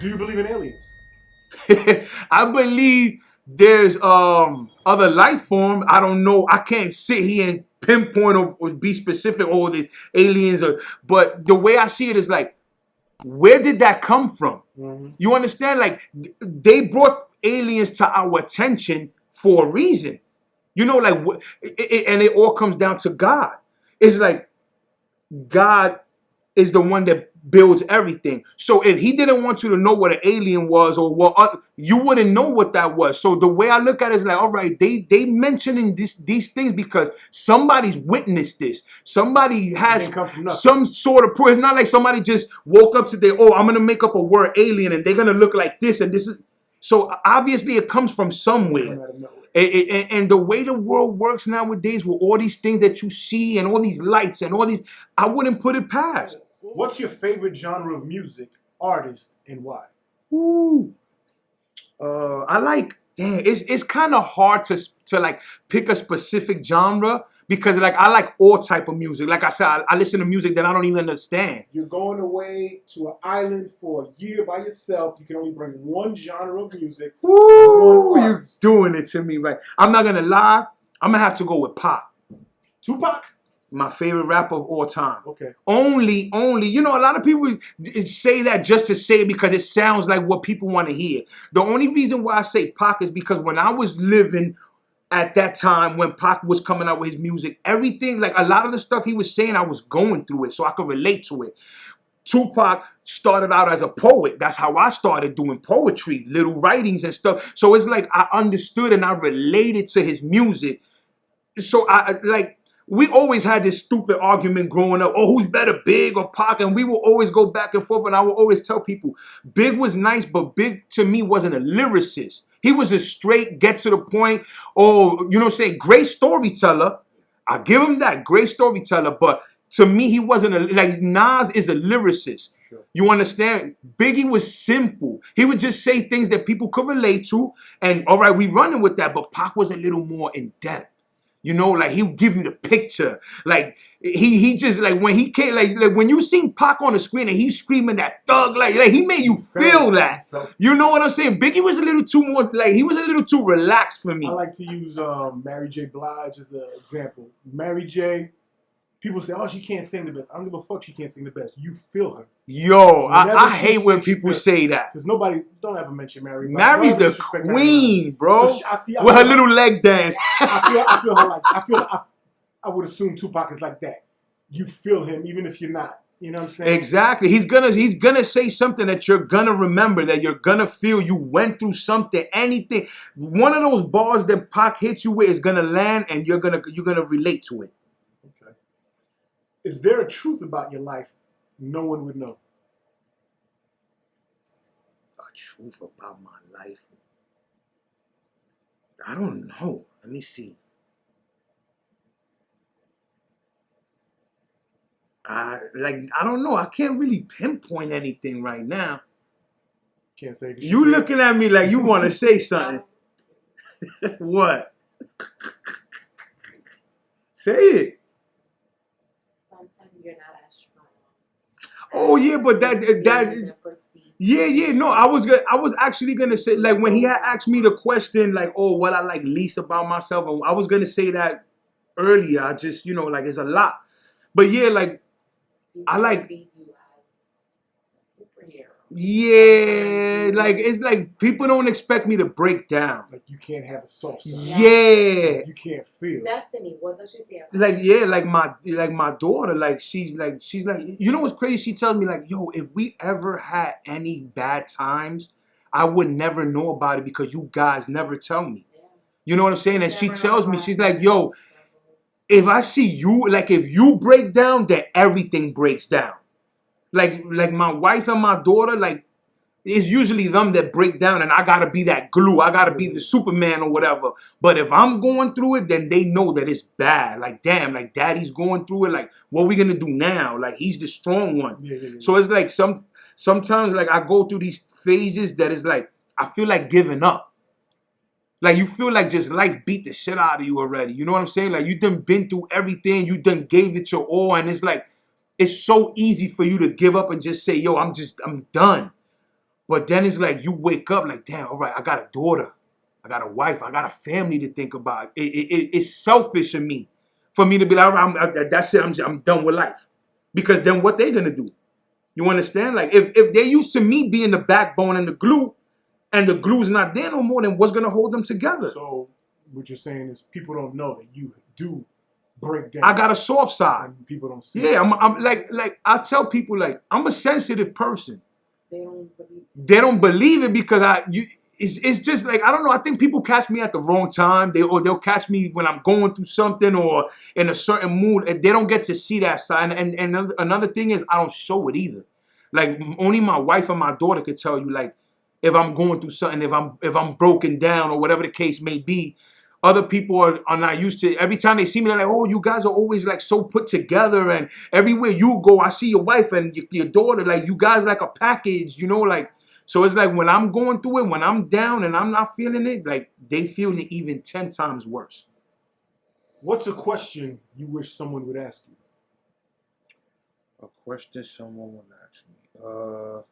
Do you believe in aliens? I believe there's other life form. I don't know. I can't sit here and pinpoint or be specific. Oh, the aliens are. But the way I see it is like, where did that come from? Mm-hmm. You understand? Like they brought aliens to our attention for a reason. You know, like and it all comes down to God. It's like God is the one that builds everything. So if he didn't want you to know what an alien was or what you wouldn't know what that was. So the way I look at it is like, all right, they mentioning these things because somebody's witnessed this. Somebody has some sort of proof. It's not like somebody just woke up today, oh, I'm gonna make up a word alien and they're gonna look like this and this is so obviously it comes from somewhere. And the way the world works nowadays with all these things that you see and all these lights and all these, I wouldn't put it past. What's your favorite genre of music, artist, and why? Ooh, I like. Damn, it's kind of hard to like pick a specific genre because like I like all type of music. Like I said, I listen to music that I don't even understand. You're going away to an island for a year by yourself. You can only bring one genre of music. Ooh, you're doing it to me, right? I'm not gonna lie. I'm gonna have to go with Pop. Tupac? My favorite rapper of all time. Okay. Only, you know, a lot of people say that just to say it because it sounds like what people want to hear. The only reason why I say Pac is because when I was living at that time, when Pac was coming out with his music, everything, like a lot of the stuff he was saying, I was going through it, so I could relate to it. Tupac started out as a poet. That's how I started doing poetry, little writings and stuff. So it's like I understood and I related to his music. So we always had this stupid argument growing up. Oh, who's better, Big or Pac? And we will always go back and forth. And I will always tell people, Big was nice, but Big to me wasn't a lyricist. He was a straight, get to the point. Oh, you know what I'm saying? Great storyteller. I give him that. Great storyteller. But to me, he wasn't like Nas is a lyricist. Sure. You understand? Biggie was simple. He would just say things that people could relate to. And all right, we running with that. But Pac was a little more in depth. You know, like he'll give you the picture. Like he just like when he came, like when you seen Pac on the screen and he's screaming that thug, like he made you feel that. You know what I'm saying? Biggie was a little too more, like he was a little too relaxed for me. I like to use Mary J. Blige as an example. Mary J. People say, oh, she can't sing the best. I don't give a fuck she can't sing the best. You feel her. Yo, I hate when people say that. Because nobody, don't ever mention Mary. Mary's the queen, bro. So with her little leg dance. I feel her like, I would assume Tupac is like that. You feel him even if you're not. You know what I'm saying? Exactly. He's gonna say something that you're gonna remember, that you're gonna feel you went through something, anything. One of those bars that Pac hits you with is gonna land and you're gonna relate to it. Is there a truth about your life no one would know? A truth about my life? I don't know. Let me see. I don't know. I can't really pinpoint anything right now. Can't say. You looking at me like you want to say something. What? Say it. Oh yeah, but that yeah. No, I was actually gonna say, like, when he had asked me the question, like, oh, what I like least about myself, I was gonna say that earlier. I just, you know, like, it's a lot. But yeah, like, I like. Yeah, like it's like people don't expect me to break down. Like you can't have a soft side. Yeah. You can't feel. Destiny, what does she feel? Like yeah, like my daughter, like she's like, you know what's crazy? She tells me like, yo, if we ever had any bad times, I would never know about it because you guys never tell me. Yeah. You know what I'm saying? And she tells me, she's like, yo, if I see you, like if you break down, then everything breaks down. Like my wife and my daughter, like it's usually them that break down and I gotta be that glue. I gotta be the Superman or whatever. But if I'm going through it, then they know that it's bad. Like, damn, like daddy's going through it. Like, what are we gonna do now? Like, he's the strong one. Yeah. So it's like sometimes like I go through these phases that is like, I feel like giving up. Like you feel like just life beat the shit out of you already. You know what I'm saying? Like you done been through everything. You done gave it your all. And it's like, it's so easy for you to give up and just say, yo, I'm done. But then it's like you wake up like, damn, all right, I got a daughter. I got a wife. I got a family to think about. It's selfish of me for me to be like, all right, that's it. I'm done with life. Because then what they going to do? You understand? Like, if they're used to me being the backbone and the glue's not there no more, then what's going to hold them together? So what you're saying is people don't know that you do break down. I got a soft side. And people don't see. Yeah, I'm like I tell people, like, I'm a sensitive person. They don't believe. They don't believe it because it's just like, I don't know. I think people catch me at the wrong time. They'll catch me when I'm going through something or in a certain mood, and they don't get to see that side. And another thing is I don't show it either. Like, only my wife and my daughter could tell you, like, if I'm going through something, if I'm broken down or whatever the case may be. Other people are not used to it. Every time they see me, they're like, oh, you guys are always like so put together, and everywhere you go, I see your wife and your daughter, like, you guys like a package, like. So it's like when I'm going through it, when I'm down and I'm not feeling it, like, they feel it even 10 times worse. What's a question you wish someone would ask you? A question someone would ask me.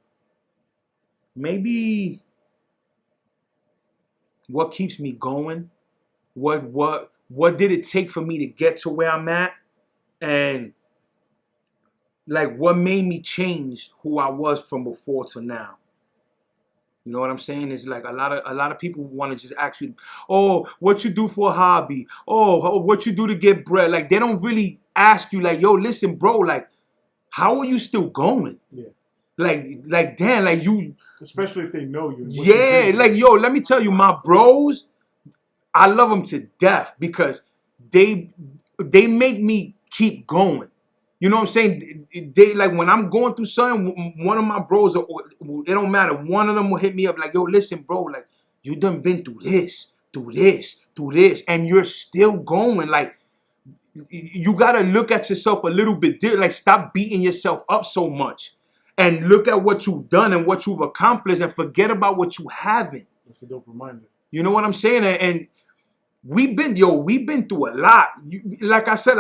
Maybe what keeps me going? What did it take for me to get to where I'm at? And like, what made me change who I was from before to now? You know what I'm saying? It's like a lot of people want to just ask you, oh, what you do for a hobby? Oh, what you do to get bread? Like, they don't really ask you, like, yo, listen, bro, like, how are you still going? Yeah. Like, damn, like, you. Especially if they know you. Yeah, like, yo, let me tell you, my bros, I love them to death because they make me keep going. You know what I'm saying? They like, when I'm going through something, one of my bros, it don't matter, one of them will hit me up like, yo, listen, bro, like, you done been through this, and you're still going. Like, you gotta look at yourself a little bit different. Like, stop beating yourself up so much and look at what you've done and what you've accomplished and forget about what you haven't. That's a dope reminder. You know what I'm saying? And we've been through a lot. Like I said,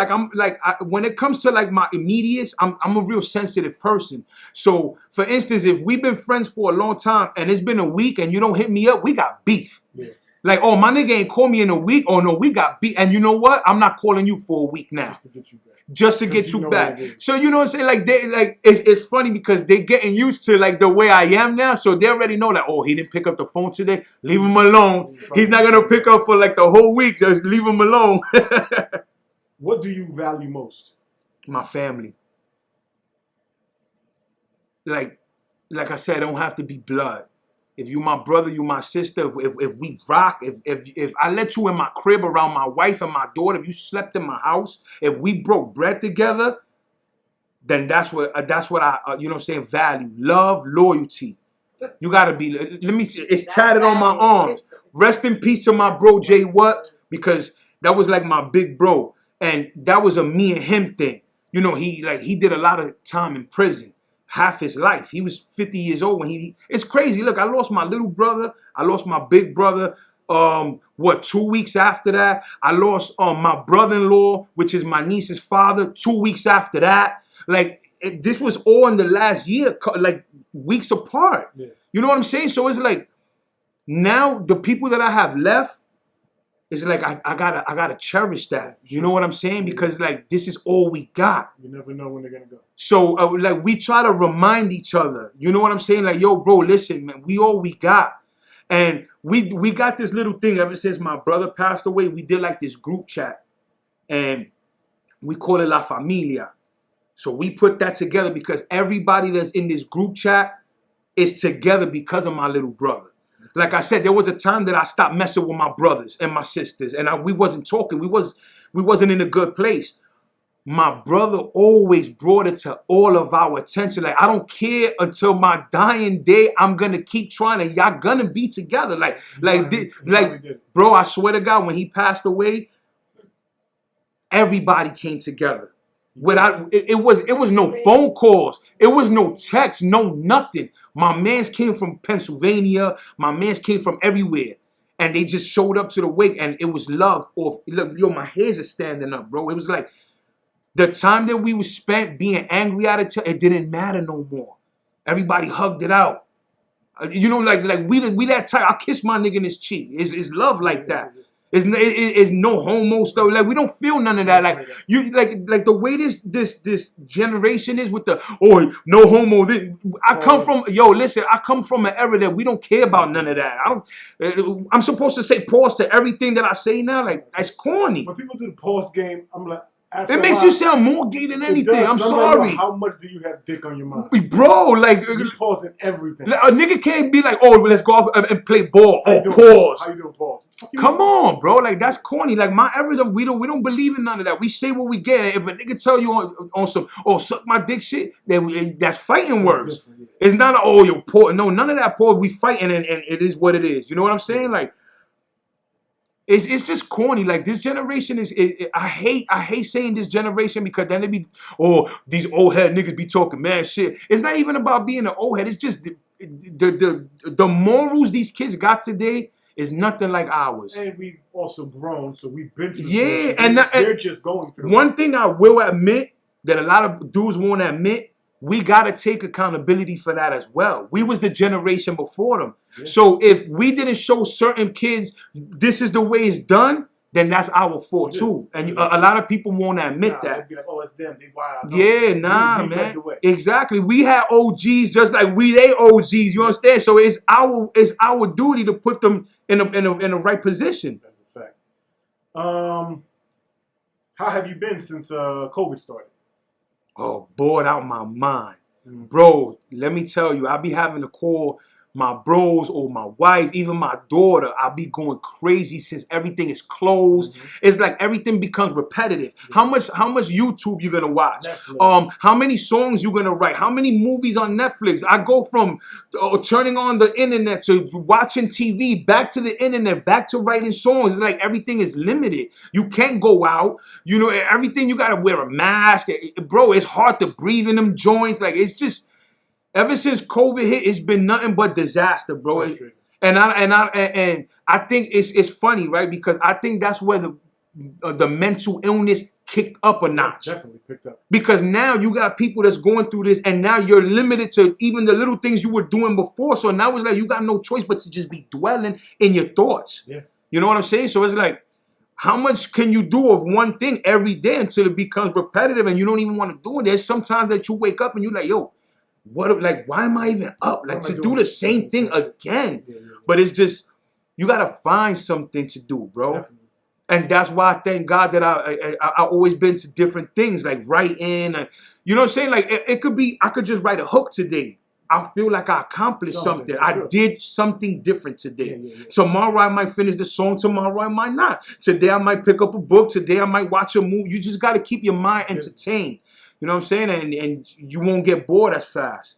when it comes to like my immediates, I'm a real sensitive person. So for instance, if we've been friends for a long time and it's been a week and you don't hit me up, we got beef. Yeah. Like, oh, my nigga ain't called me in a week. Oh no, we got beef. And you know what? I'm not calling you for a week now. Just to get you back. So you know what I'm saying? It's funny because they're getting used to like the way I am now. So they already know that, oh, he didn't pick up the phone today. Leave him alone. He's not gonna pick up for like the whole week. Just leave him alone. What do you value most? My family. Like I said, I don't have to be blood. If you my brother, you my sister. If we rock, if I let you in my crib around my wife and my daughter, if you slept in my house, if we broke bread together, then that's what I you know what I'm saying, value, love, loyalty. You gotta be. Let me see. It's tatted on my arms. Rest in peace to my bro Jay What, because that was like my big bro, and that was a me and him thing. You know, he did a lot of time in prison. Half his life. He was 50 years old when it's crazy. Look, I lost my little brother. I lost my big brother. 2 weeks after that, I lost my brother-in-law, which is my niece's father, 2 weeks after that. Like, this was all in the last year, like weeks apart. Yeah. You know what I'm saying? So it's like, now the people that I have left, it's like I gotta cherish that. You know what I'm saying? Because like, this is all we got. You never know when they're gonna go. So like, we try to remind each other. You know what I'm saying? Like, yo, bro, listen, man, we all we got. And we got this little thing ever since my brother passed away. We did like this group chat, and we call it La Familia. So we put that together because everybody that's in this group chat is together because of my little brother. Like I said, there was a time that I stopped messing with my brothers and my sisters, and we wasn't talking. We wasn't in a good place. My brother always brought it to all of our attention. Like, I don't care until my dying day. I'm gonna keep trying, and y'all gonna be together. Bro, I swear to God, when he passed away, everybody came together. It was no phone calls. It was no text, no nothing. My mans came from Pennsylvania. My mans came from everywhere. And they just showed up to the wake, and it was love. Look, yo, my hairs are standing up, bro. It was like the time that we was spent being angry at each other, it didn't matter no more. Everybody hugged it out. You know, like we that type. I kiss my nigga in his cheek. It's love like that. It's no homo stuff. Like we don't feel none of that. Like you like the way this generation is with the no homo. I come from listen. I come from an era that we don't care about none of that. I'm supposed to say pause to everything that I say now. Like that's corny. When people do the pause game, I'm like. It makes you sound more gay than anything. I'm sorry. Like, how much do you have dick on your mind? Bro, like... You pausing everything. A nigga can't be like, oh, let's go off and play ball. Pause. How you doing, pause? Come on, bro. Like, that's corny. Like, my era, we don't believe in none of that. We say what we get. If a nigga tell you on some, suck my dick shit, then that's fighting words. It's not, pause. No, none of that pause. We fighting and it is what it is. You know what I'm saying? Like, it's just corny. Like this generation I hate saying this generation because then they be these old head niggas be talking mad shit. It's not even about being an old head. It's just the morals these kids got today is nothing like ours. And we've also grown, so we've been through. Yeah, and they're just going through. One thing I will admit that a lot of dudes won't admit. We gotta take accountability for that as well. We was the generation before them. Yeah. So if we didn't show certain kids this is the way it's done, then that's our fault too. And a lot of people won't admit that. Be like, it's them. They wild. Yeah, man. Exactly. We had OGs just like they OGs. You understand? So it's our duty to put them in a right position. That's a fact. How have you been since COVID started? Oh, bored out my mind. Bro, let me tell you, I be having to call my bros or my wife, even my daughter. I be going crazy since everything is closed. It's like everything becomes repetitive. How much YouTube you gonna watch? Netflix. How many songs you gonna write? How many movies on Netflix? I go from turning on the internet to watching TV, back to the internet, back to writing songs. It's like everything is limited. You can't go out. You know, everything you gotta wear a mask. Bro, it's hard to breathe in them joints. Like it's just. Ever since COVID hit, it's been nothing but disaster, bro. And I think it's funny, right? Because I think that's where the mental illness kicked up a notch. Definitely picked up. Because now you got people that's going through this, and now you're limited to even the little things you were doing before. So now it's like you got no choice but to just be dwelling in your thoughts. Yeah. You know what I'm saying? So it's like, how much can you do of one thing every day until it becomes repetitive and you don't even want to do it? There's sometimes that you wake up and you're like, why am I even up? Like to do the same thing again. Yeah. But it's just, you got to find something to do, bro. Definitely. And that's why I thank God that I always been to different things, like writing. You know what I'm saying? Like it could be, I could just write a hook today. I feel like I accomplished something. I did something different today. Yeah. Tomorrow I might finish the song. Tomorrow I might not. Today I might pick up a book. Today I might watch a movie. You just got to keep your mind entertained. You know what I'm saying? And you won't get bored as fast.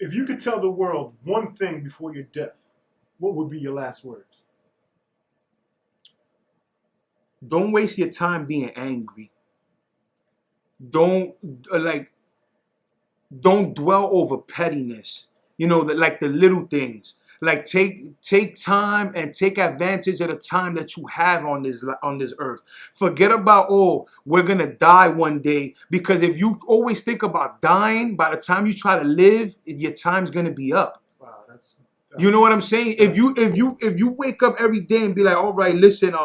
If you could tell the world one thing before your death, what would be your last words? Don't waste your time being angry. Don't dwell over pettiness. You know, like the little things. Like take time and take advantage of the time that you have on this earth. Forget about we're gonna die one day, because if you always think about dying, by the time you try to live, your time's gonna be up. Wow, that's you know what I'm saying? If you wake up every day and be like, all right, listen,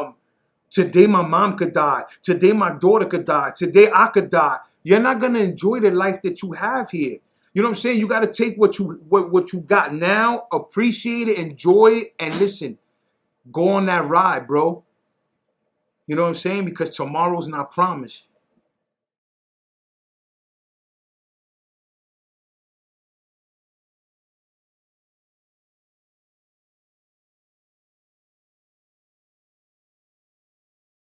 today my mom could die, today my daughter could die, today I could die, you're not gonna enjoy the life that you have here. You know what I'm saying? You got to take what you got now, appreciate it, enjoy it, and listen, go on that ride, bro. You know what I'm saying? Because tomorrow's not promised.